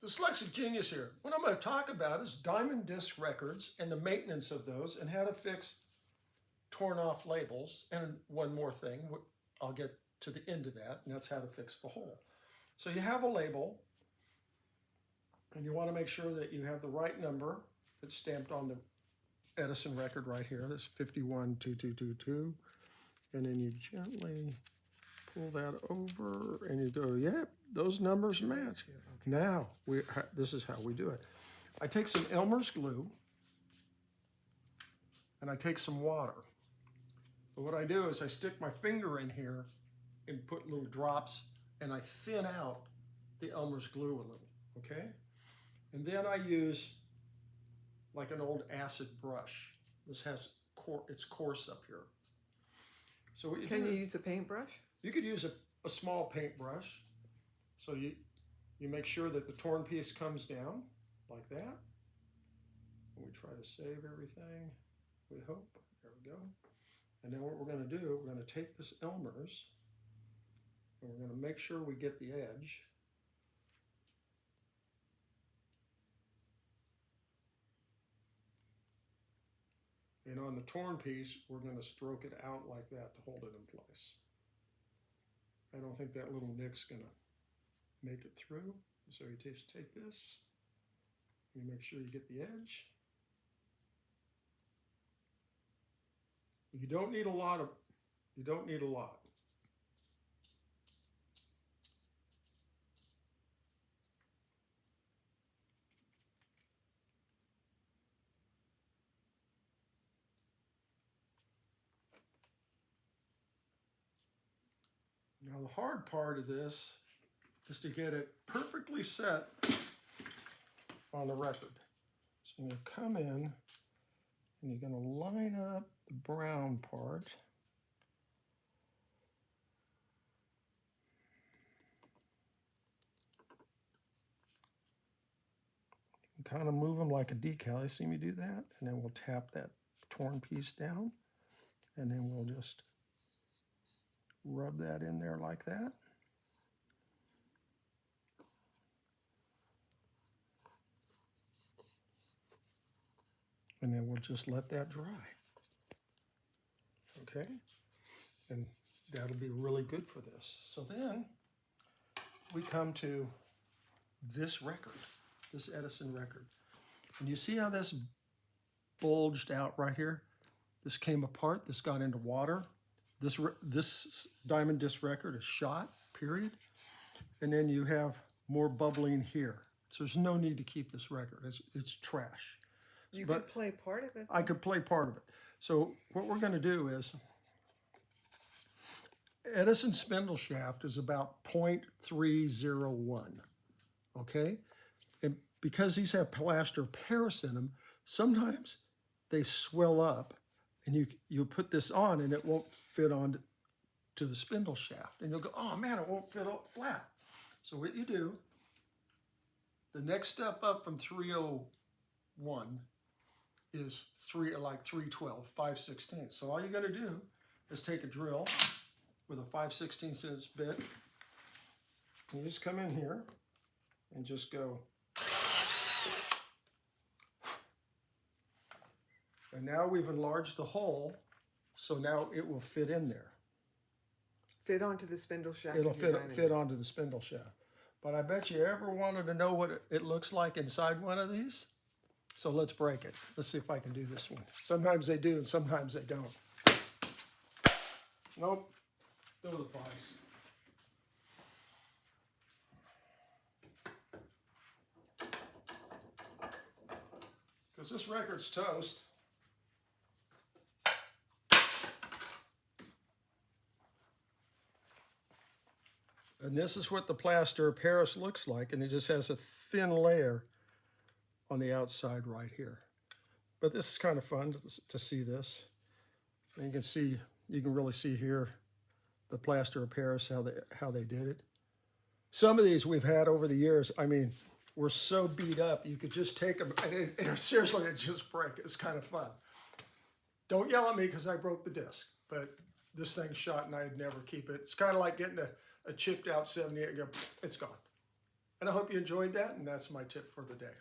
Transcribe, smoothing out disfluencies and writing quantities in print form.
Dyslexic genius here. What I'm going to talk about is diamond disc records and the maintenance of those and how to fix torn off labels. And one more thing, I'll get to the end of that, and that's how to fix the hole. So you have a label, and you want to make sure that you have the right number that's stamped on the Edison record right here. That's 512222. And then you gently pull that over, and you go, yep, those numbers match. Now, this is how we do it. I take some Elmer's glue, and I take some water. But what I do is I stick my finger in here and put little drops, and I thin out the Elmer's glue a little, okay? And then I use like an old acid brush. This has, it's coarse up here. So what you Can you use a paintbrush? You could use a small paintbrush. So you make sure that the torn piece comes down like that. And we try to save everything, we hope. There we go. And then what we're going to do, we're going to take this Elmer's and we're going to make sure we get the edge. And on the torn piece, we're going to stroke it out like that to hold it in place. I don't think that little nick's going to make it through. So you just take this, you make sure you get the edge. You don't need a lot. Now the hard part of this is to get it perfectly set on the record. So you're going to come in and you're going to line up the brown part. You can kind of move them like a decal. You see me do that? And then we'll tap that torn piece down. And then we'll just rub that in there like that. And then we'll just let that dry. Okay? And that'll be really good for this. So then we come to this record, this Edison record. And you see how this bulged out right here? This came apart, this got into water. This diamond disc record is shot, period. And then you have more bubbling here. So there's no need to keep this record. It's trash. You could play part of it? I could play part of it. So what we're going to do is, Edison spindle shaft is about 0.301, okay? And because these have plaster of Paris in them, sometimes they swell up, and you put this on and it won't fit on to the spindle shaft. And you'll go, oh man, it won't fit up flat. So what you do, the next step up from 301 is 312, 5/16. So all you're going to do is take a drill with a 5/16 bit. And you just come in here and just go. And now we've enlarged the hole, so now it will fit in there. Fit onto the spindle shaft? It'll fit onto the spindle shaft. But I bet you ever wanted to know what it looks like inside one of these? So let's break it. Let's see if I can do this one. Sometimes they do and sometimes they don't. Nope. No advice. Because this record's toast. And this is what the plaster of Paris looks like, and it just has a thin layer on the outside right here. But this is kind of fun to see this. And you can really see here the plaster of Paris, how they did it. Some of these we've had over the years, I mean, we're so beat up, you could just take them, and seriously, it just break. It's kind of fun. Don't yell at me because I broke the disc, but this thing's shot and I'd never keep it. It's kind of like getting a chipped out 78 and go, it's gone. And I hope you enjoyed that, and that's my tip for the day.